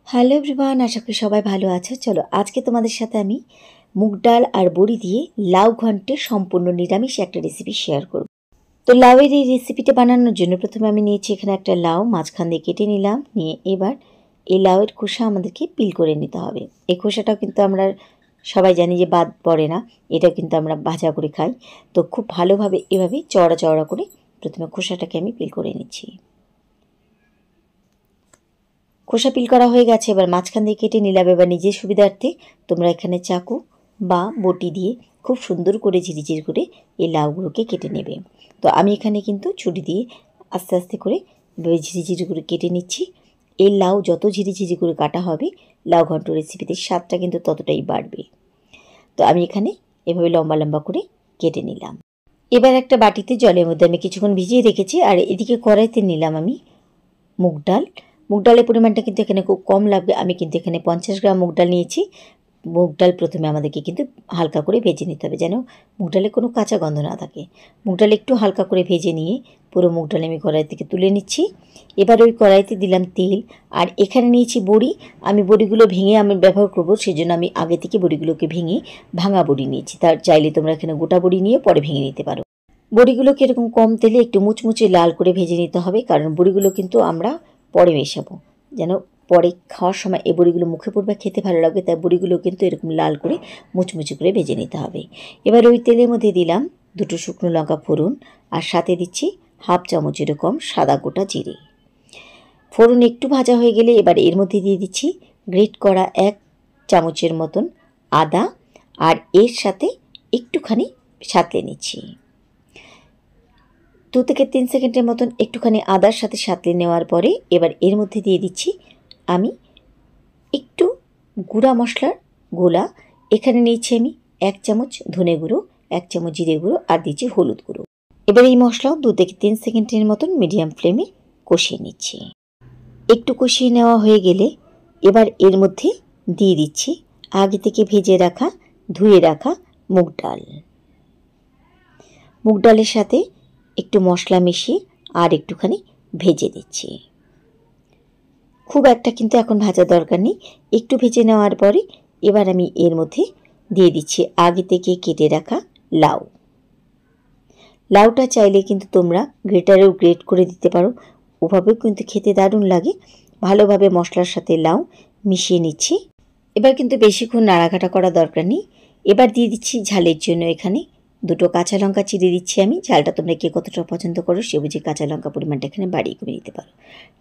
Hello everyone, আশা করি সবাই ভালো আছো। চলো আজকে তোমাদের সাথে আমি মুগ ডাল আর বড়ি দিয়ে লাউ ঘন্টের সম্পূর্ণ নিরামিষ একটা রেসিপি শেয়ার করব। তো লাউয়ের এই রেসিপিটা বানানোর জন্য প্রথমে আমি নিয়েছি এখানে একটা লাউ, মাঝখান দিয়ে কেটে নিলাম। নিয়ে এবার এই লাউয়ের খোসা আমাদেরকে পিল করে নিতে হবে। এই খোসাটাও কিন্তু আমরা সবাই জানি যে বাদ পড়ে না, এটাও কিন্তু আমরা ভাজা করে খাই। তো খুব ভালোভাবে এভাবে চওড়া চওড়া করে প্রথমে খোসাটাকে আমি পিল করে নিচ্ছি। খোসা পিল করা হয়ে গেছে, এবার মাঝখান দিয়ে কেটে নিলাম। এবার নিজের সুবিধার্থে তোমরা এখানে চাকু বা বটি দিয়ে খুব সুন্দর করে ঝিরিঝিরি করে এই লাউগুলোকে কেটে নেবে। তো আমি এখানে কিন্তু ছুরি দিয়ে আস্তে আস্তে করে ঝিরিঝিরি করে কেটে নিচ্ছি। এই লাউ যত ঝিরিঝিরি করে কাটা হবে লাউ ঘন্ট রেসিপিতে স্বাদটা কিন্তু ততটাই বাড়বে। তো আমি এখানে এভাবে লম্বা লম্বা করে কেটে নিলাম। এবার একটা বাটিতে জলের মধ্যে আমি কিছুক্ষণ ভিজিয়ে রেখেছি, আর এদিকে কড়াইতে নিলাম আমি মুগ ডাল। মুগ ডালের পরিমাণটা কিন্তু এখানে খুব কম লাগবে। আমি কিন্তু এখানে 50 গ্রাম মুগ ডাল নিয়েছি। মুগ ডাল প্রথমে আমাদেরকে কিন্তু হালকা করে ভেজে নিতে হবে, যেন মুগ ডালে কোনো কাঁচা গন্ধ না থাকে। মুগ ডাল একটু হালকা করে ভেজে নিয়ে পুরো মুগ ডাল আমি কড়াই থেকে তুলে নিচ্ছি। এবার ওই কড়াইতে দিলাম তেল, আর এখানে নিয়েছি বড়ি। আমি বড়িগুলো ভেঙে আমি ব্যবহার করব, সেজন্য আমি আগে থেকে বড়িগুলোকে ভেঙে ভাঙা বড়ি নিয়েছি। তার চাইলে তোমরা এখানে গোটা বড়ি নিয়ে পরে ভেঙে নিতে পারো। বড়িগুলোকে এরকম কম তেলে একটু মুচমুচে লাল করে ভেজে নিতে হবে, কারণ বড়িগুলো কিন্তু আমরা পরে মেশাবো, যেন পরে খাওয়ার সময় এই বড়িগুলো মুখে পড়বে, খেতে ভালো লাগবে। তাই বড়িগুলো কিন্তু এরকম লাল করে মুচমুচে করে ভেজে নিতে হবে। এবার ওই তেলের মধ্যে দিলাম 2 শুকনো লঙ্কা ফোড়ন, আর সাথে দিচ্ছি হাফ চামচ এরকম সাদা গোটা জিরে। ফোড়ন একটু ভাজা হয়ে গেলে এবার এর মধ্যে দিয়ে দিচ্ছি গ্রেট করা 1 চামচের মতন আদা, আর এর সাথে একটুখানি সাঁতলে নিচ্ছি। 2 থেকে 3 সেকেন্ডের মতন একটুখানি আদার সাথে সাঁতলে নেওয়ার পরে এবার এর মধ্যে দিয়ে দিচ্ছি আমি একটু গুঁড়া মশলার গোলা। এখানে নিয়েছি আমি 1 চামচ ধনে গুঁড়ো, 1 চামচ জিরে গুঁড়ো, আর দিচ্ছি হলুদ গুঁড়ো। এবার এই মশলাও 2 থেকে 3 সেকেন্ডের মতন মিডিয়াম ফ্লেমে কষিয়ে নিচ্ছি। একটু কষিয়ে নেওয়া হয়ে গেলে এবার এর মধ্যে দিয়ে দিচ্ছি আগে থেকে ভেজে রাখা ধুয়ে রাখা মুগ ডাল। মুগ ডালের সাথে একটু মশলা মিশিয়ে আর একটুখানি ভেজে দিচ্ছি। খুব একটা কিন্তু এখন ভাজার দরকার নেই, একটু ভেজে নেওয়ার পরে এবার আমি এর মধ্যে দিয়ে দিচ্ছি আগে থেকে কেটে রাখা লাউ। লাউটা চাইলে কিন্তু তোমরা গ্রেটারেও গ্রেট করে দিতে পারো, ওভাবেও কিন্তু খেতে দারুণ লাগে। ভালোভাবে মশলার সাথে লাউ মিশিয়ে নিচ্ছি। এবার কিন্তু বেশিক্ষণ নাড়াঘাটা করা দরকার নেই। এবার দিয়ে দিচ্ছি ঝালের জন্য এখানে 2 কাঁচা লঙ্কা চিড়ে দিচ্ছি আমি। ঝালটা তোমরা কে কতটা পছন্দ করো সে বুঝে কাঁচা লঙ্কা পরিমাণটা এখানে বাড়িয়ে কমে দিতে পারো।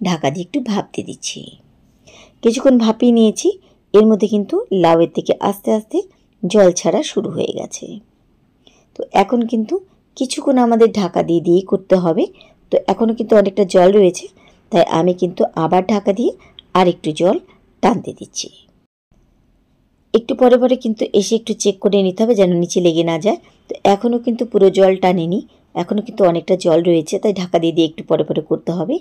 ঢাকা দিয়ে একটু ভাপতে দিচ্ছি। কিছুক্ষণ ভাপিয়ে নিয়েছি। এর মধ্যে কিন্তু লাউয়ের থেকে আস্তে আস্তে জল ছাড়া শুরু হয়ে গেছে। তো এখন কিন্তু কিছুক্ষণ আমাদের ঢাকা দিয়ে দিয়েই করতে হবে। তো এখনও কিন্তু অনেকটা জল রয়েছে, তাই আমি কিন্তু আবার ঢাকা দিয়ে আর একটু জল টানতে দিচ্ছি। একটু পরে পরে কিন্তু এসে একটু চেক করে নিতে হবে যেন নিচে লেগে না যায়। তো এখনও কিন্তু পুরো জল টানেনি, এখনও কিন্তু অনেকটা জল রয়েছে, তাই ঢাকা দিয়ে দিয়ে একটু পরে পরে করতে হবে।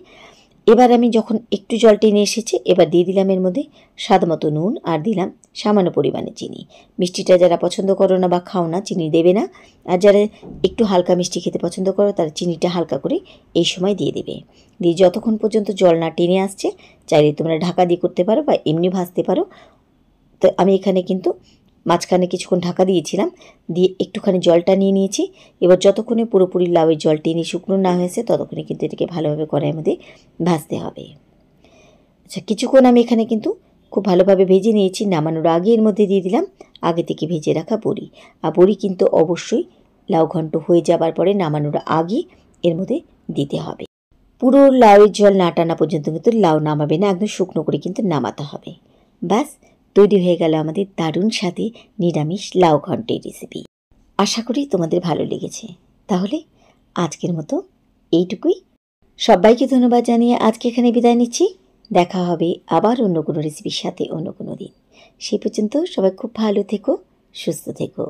এবার আমি যখন একটু জল টেনে এসেছে এবার দিয়ে দিলাম এর মধ্যে স্বাদ মতো নুন, আর দিলাম সামান্য পরিমাণে চিনি। মিষ্টিটা যারা পছন্দ করো না বা খাও না চিনি দেবে না, আর যারা একটু হালকা মিষ্টি খেতে পছন্দ করো তারা চিনিটা হালকা করে এই সময় দিয়ে দেবে। দিয়ে যতক্ষণ পর্যন্ত জল না টেনে আসছে চাইলে তোমরা ঢাকা দিয়ে করতে পারো বা এমনি ভাজতে পারো। তো আমি এখানে কিন্তু মাঝখানে কিছুক্ষণ ঢাকা দিয়েছিলাম, দিয়ে একটুখানি জলটা নিয়ে নিয়েছি। এবার যতক্ষণে পুরোপুরি লাউয়ের জল টেনে শুকনো না হয়েছে ততক্ষণে কিন্তু এটাকে ভালোভাবে কড়াইয়ের মধ্যে ভাজতে হবে। আচ্ছা, কিছুক্ষণ আমি এখানে কিন্তু খুব ভালোভাবে ভেজে নিয়েছি। নামানোর আগে এর মধ্যে দিয়ে দিলাম আগে থেকে ভেজে রাখা বড়ি। আর বড়ি কিন্তু অবশ্যই লাউ ঘন্ট হয়ে যাবার পরে নামানোর আগে এর মধ্যে দিতে হবে। পুরো লাউয়ের জল না টানা পর্যন্ত কিন্তু লাউ নামাবে না, একদম শুকনো করে কিন্তু নামাতে হবে। ব্যাস তৈরি হয়ে গেল আমাদের দারুণ স্বাদে নিরামিষ লাউ ঘন্টের রেসিপি। আশা করি তোমাদের ভালো লেগেছে। তাহলে আজকের মতো এইটুকুই। সবাইকে ধন্যবাদ জানিয়ে আজকে এখানে বিদায় নিচ্ছি। দেখা হবে আবার অন্য কোনো রেসিপির সাথে অন্য কোনো দিন। সেই পর্যন্ত সবাই খুব ভালো থেকো, সুস্থ থেকো।